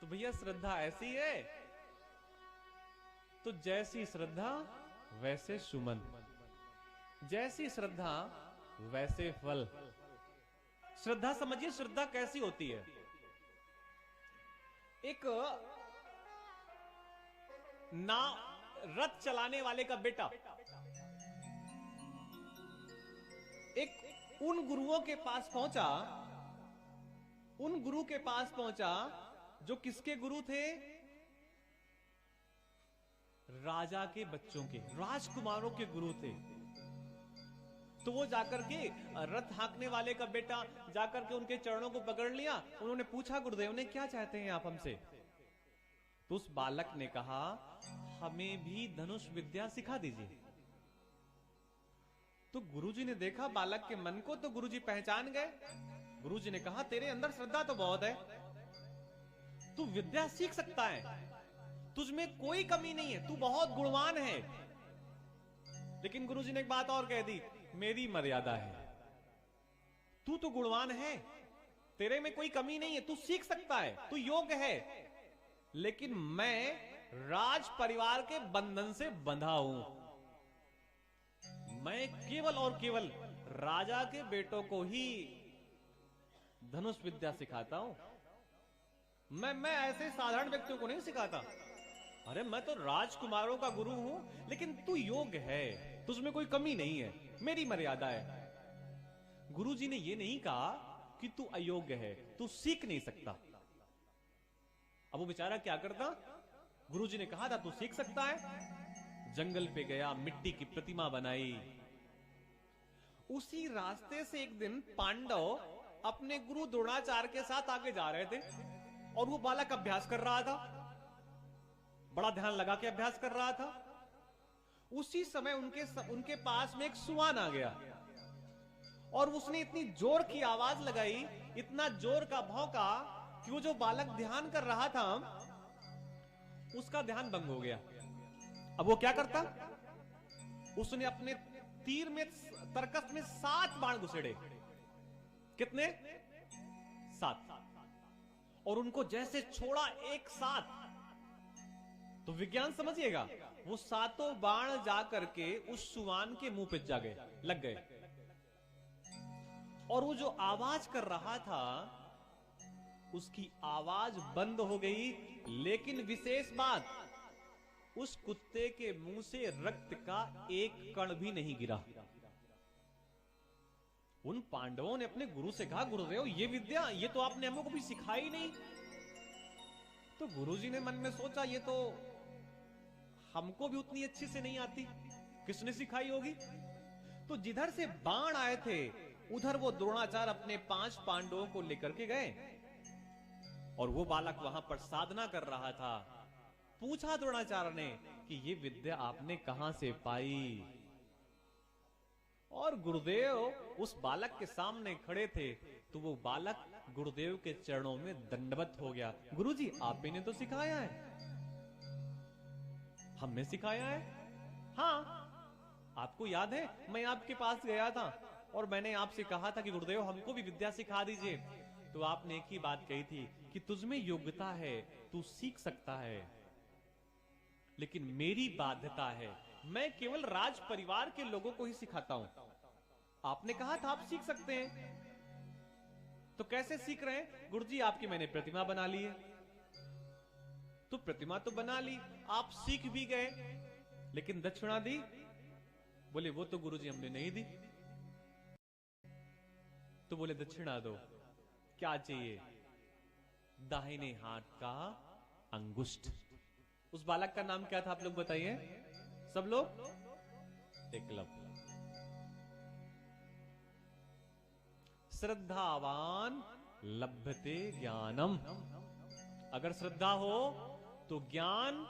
तो भैया श्रद्धा ऐसी है, तो जैसी श्रद्धा वैसे सुमन, जैसी श्रद्धा वैसे फल। श्रद्धा समझिए, श्रद्धा कैसी होती है। एक ना रथ चलाने वाले का बेटा एक उन गुरुओं के पास पहुंचा, उन गुरु के पास पहुंचा जो किसके गुरु थे? राजा के बच्चों के, राजकुमारों के गुरु थे। तो वो जाकर के रथ हाँकने वाले का बेटा जाकर के उनके चरणों को पकड़ लिया। उन्होंने पूछा, गुरुदेव ने क्या चाहते हैं आप हमसे? तो उस बालक ने कहा, हमें भी धनुष विद्या सिखा दीजिए। तो गुरुजी ने देखा बालक के मन को, तो गुरुजी पहचान गए। गुरुजी ने कहा, तेरे अंदर श्रद्धा तो बहुत है, तू विद्या सीख सकता है, तुझमें कोई कमी नहीं है, तू बहुत गुणवान है। लेकिन गुरुजी ने एक बात और कह दी, मेरी मर्यादा है। तू तो गुणवान है, तेरे में कोई कमी नहीं है, तू सीख सकता है, तू योग्य है, लेकिन मैं राज परिवार के बंधन से बंधा हूं। मैं केवल और केवल राजा के बेटों को ही धनुष विद्या सिखाता हूं। मैं ऐसे साधारण व्यक्तियों को नहीं सिखाता। अरे मैं तो राजकुमारों का गुरु हूं, लेकिन तू योग्य है, तुझमें कोई कमी नहीं है, मेरी मर्यादा है। गुरुजी ने यह नहीं कहा कि तू अयोग्य है, तू सीख नहीं सकता। अब वो बेचारा क्या करता? गुरुजी ने कहा था तू सीख सकता है। जंगल पे गया, मिट्टी की प्रतिमा बनाई। उसी रास्ते से एक दिन पांडव अपने गुरु द्रोणाचार्य के साथ आगे जा रहे थे और वो बालक अभ्यास कर रहा था, बड़ा ध्यान लगा के अभ्यास कर रहा था। उसी समय उनके पास में एक सुआन आ गया और उसने इतनी जोर की आवाज लगाई, इतना जोर का भौंका कि वो जो बालक ध्यान कर रहा था उसका ध्यान भंग हो गया। अब वो क्या करता? उसने अपने तीर में, तरकस में 7 बाण घुसेड़े। कितने? 7। और उनको जैसे छोड़ा एक साथ, तो विज्ञान समझिएगा, वो 7 बाण जाकर के उस सुवान के मुंह पे जा गए, लग गए। और वो जो आवाज कर रहा था उसकी आवाज बंद हो गई। लेकिन विशेष बात, उस कुत्ते के मुंह से रक्त का एक कण भी नहीं गिरा। उन पांडवों ने अपने गुरु से कहा, गुरुदेव ये विद्या, ये तो आपने हमको भी सिखाई नहीं। तो गुरुजी ने मन में सोचा, ये तो हमको भी उतनी अच्छी से नहीं आती, किसने सिखाई होगी? तो जिधर से बाण आए थे उधर वो द्रोणाचार्य अपने 5 पांडवों को लेकर के गए और वो बालक वहां पर साधना कर रहा था। पूछा द्रोणाचार्य ने कि ये विद्या आपने कहां से पाई? और गुरुदेव उस बालक के सामने खड़े थे, तो वो बालक गुरुदेव के चरणों में दंडवत हो गया। गुरुजी आप ही ने तो सिखाया है। हमने सिखाया है? हाँ, आपको याद है मैं आपके पास गया था और मैंने आपसे कहा था कि गुरुदेव हमको भी विद्या सिखा दीजिए। तो आपने एक ही बात कही थी कि तुझमें योग्यता है, तू सीख सकता है, लेकिन मेरी बाध्यता है, मैं केवल राज परिवार के लोगों को ही सिखाता हूं। आपने कहा था आप सीख सकते हैं, तो कैसे सीख रहे हैं? गुरुजी आपकी मैंने प्रतिमा बना ली है। तो प्रतिमा तो बना ली, आप सीख भी गए, लेकिन दक्षिणा दी? बोले वो तो गुरुजी हमने नहीं दी। तो बोले दक्षिणा दो। क्या चाहिए? दाहिने हाथ का अंगुष्ठ। उस बालक का नाम क्या था आप लोग बताइए, सब लोग? एकलव्य। श्रद्धावान लभते ज्ञानम। अगर श्रद्धा हो तो ज्ञान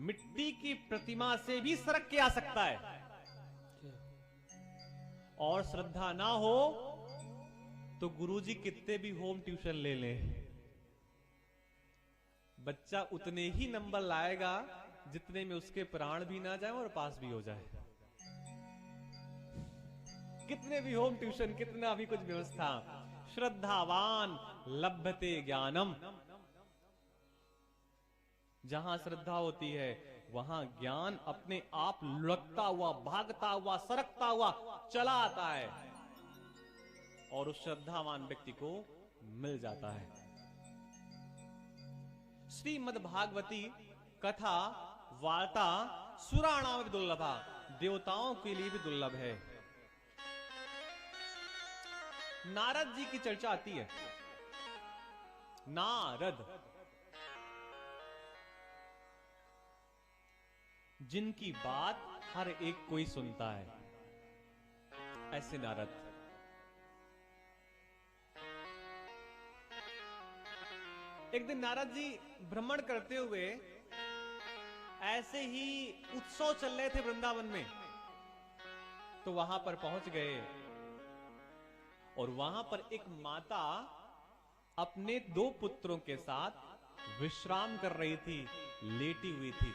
मिट्टी की प्रतिमा से भी सरक के आ सकता है, और श्रद्धा ना हो तो गुरुजी कितने भी होम ट्यूशन ले लें, बच्चा उतने ही नंबर लाएगा जितने में उसके प्राण भी ना जाए और पास भी हो जाए। कितने भी होम ट्यूशन, कितना भी कुछ व्यवस्था, श्रद्धावान लभते ज्ञानम। जहां श्रद्धा होती है वहां ज्ञान अपने आप लुढ़कता हुआ, भागता हुआ, सरकता हुआ चला आता है और उस श्रद्धावान व्यक्ति को मिल जाता है। श्रीमद् भागवती कथा वार्ता सुराणाम भी दुर्लभा, देवताओं के लिए भी दुर्लभ है। नारद जी की चर्चा आती है। नारद, जिनकी बात हर एक कोई सुनता है, ऐसे नारद। एक दिन नारद जी भ्रमण करते हुए ऐसे ही उत्सव चल रहे थे वृंदावन में, तो वहां पर पहुंच गए और वहां पर एक माता अपने 2 पुत्रों के साथ विश्राम कर रही थी, लेटी हुई थी।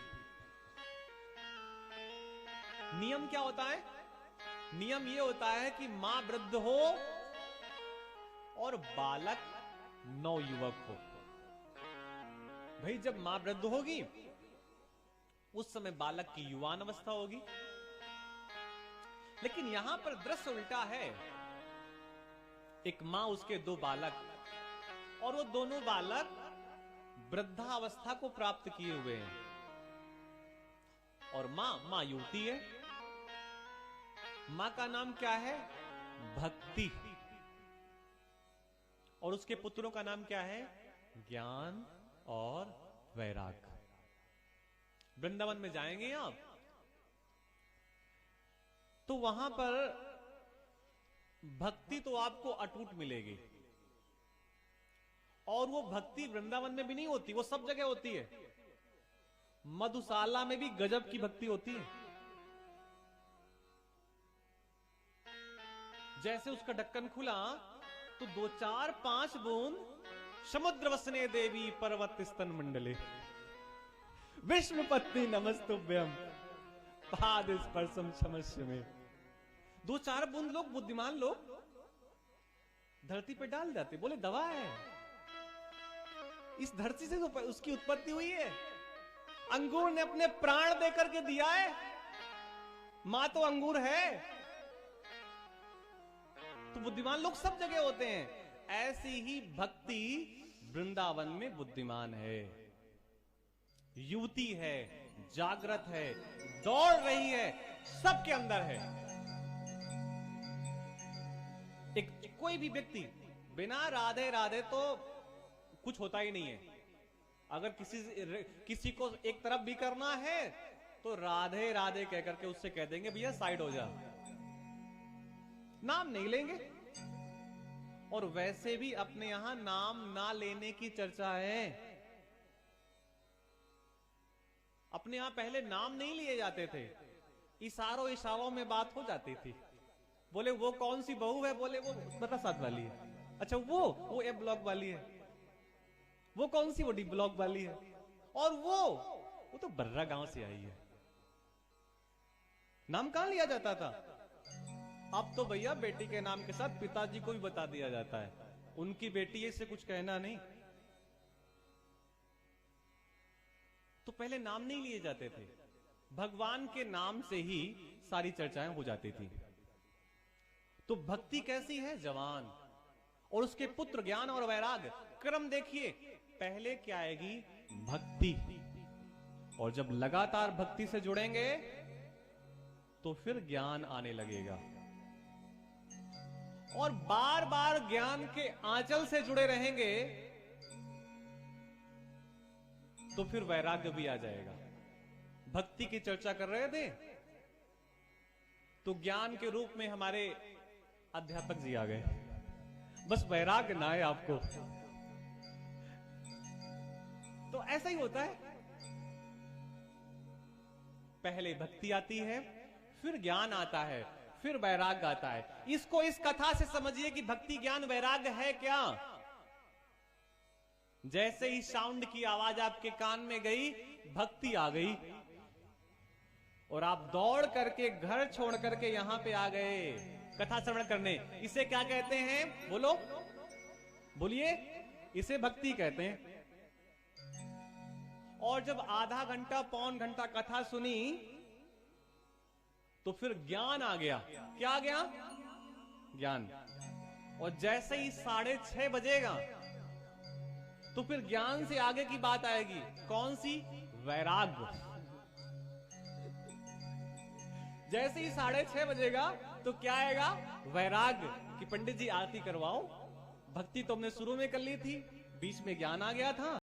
नियम क्या होता है? नियम यह होता है कि मां वृद्ध हो और बालक नवयुवक हो। भाई जब मां वृद्ध होगी उस समय बालक की युवान अवस्था होगी, लेकिन यहां पर दृश्य उल्टा है। एक मां, उसके 2 बालक, और वो दोनों बालक वृद्धावस्था को प्राप्त किए हुए हैं, और मां युवती है। मां का नाम क्या है? भक्ति। और उसके पुत्रों का नाम क्या है? ज्ञान और वैराग। वृंदावन में जाएंगे आप तो वहां पर भक्ति तो आपको अटूट मिलेगी, और वो भक्ति वृंदावन में भी नहीं होती, वो सब जगह होती है। मधुशाला में भी गजब की भक्ति होती है। जैसे उसका ढक्कन खुला तो 2 4 5 बूंद समुद्र वसने देवी पर्वत स्तन मंडले विष्णुपत्नी नमस्तुभ्यम पाद स्पर्शम क्षमस्व में। 2 4 बूंद लोग, बुद्धिमान लोग, धरती पे डाल जाते, बोले दवा है। इस धरती से तो उसकी उत्पत्ति हुई है। अंगूर ने अपने प्राण देकर के दिया है, मां तो अंगूर है। तो बुद्धिमान लोग सब जगह होते हैं। ऐसी ही भक्ति वृंदावन में बुद्धिमान है, युवती है, जागृत है, दौड़ रही है, सबके अंदर है। एक कोई भी व्यक्ति बिना राधे राधे तो कुछ होता ही नहीं है। अगर किसी को एक तरफ भी करना है तो राधे राधे कहकर के उससे कह देंगे भैया साइड हो जा, नाम नहीं लेंगे। और वैसे भी अपने यहां नाम ना लेने की चर्चा है। अपने यहां पहले नाम नहीं लिए जाते थे, इशारों में बात हो जाती थी। बोले वो कौन सी बहू है? बोले वो प्रसाद वाली है। अच्छा वो ए ब्लॉक वाली है। वो कौन सी? वो डी ब्लॉक वाली है। और वो तो बर्रा गांव से आई है। नाम कहां लिया जाता था? अब तो भैया बेटी के नाम के साथ पिताजी को भी बता दिया जाता है, उनकी बेटी है, इससे कुछ कहना नहीं। तो पहले नाम नहीं लिए जाते थे, भगवान के नाम से ही सारी चर्चाएं हो जाती थी। तो भक्ति कैसी है? जवान। और उसके पुत्र ज्ञान और वैराग। क्रम देखिए, पहले क्या आएगी? भक्ति। और जब लगातार भक्ति से जुड़ेंगे तो फिर ज्ञान आने लगेगा, और बार बार ज्ञान के आंचल से जुड़े रहेंगे तो फिर वैराग्य भी आ जाएगा। भक्ति की चर्चा कर रहे थे तो ज्ञान के रूप में हमारे अध्यापक जी आ गए। बस वैराग्य ना है आपको। तो ऐसा ही होता है, पहले भक्ति आती है, फिर ज्ञान आता है, फिर वैराग्य आता है। इसको इस कथा से समझिए कि भक्ति ज्ञान वैराग्य है क्या। जैसे ही साउंड की आवाज आपके कान में गई, भक्ति आ गई और आप दौड़ करके घर छोड़ करके यहां पे आ गए कथा श्रवण करने। इसे क्या कहते हैं? बोलो, बोलिए। इसे भक्ति कहते हैं। और जब आधा घंटा पौन घंटा कथा सुनी तो फिर ज्ञान आ गया। क्या आ गया? ज्ञान। और जैसे ही 6:30 बजेगा तो फिर ज्ञान से आगे की बात आएगी। कौन सी? वैराग्य। जैसे ही 6:30 बजेगा तो क्या आएगा? वैराग्य। कि पंडित जी आरती करवाओ, भक्ति तो हमने शुरू में कर ली थी, बीच में ज्ञान आ गया था,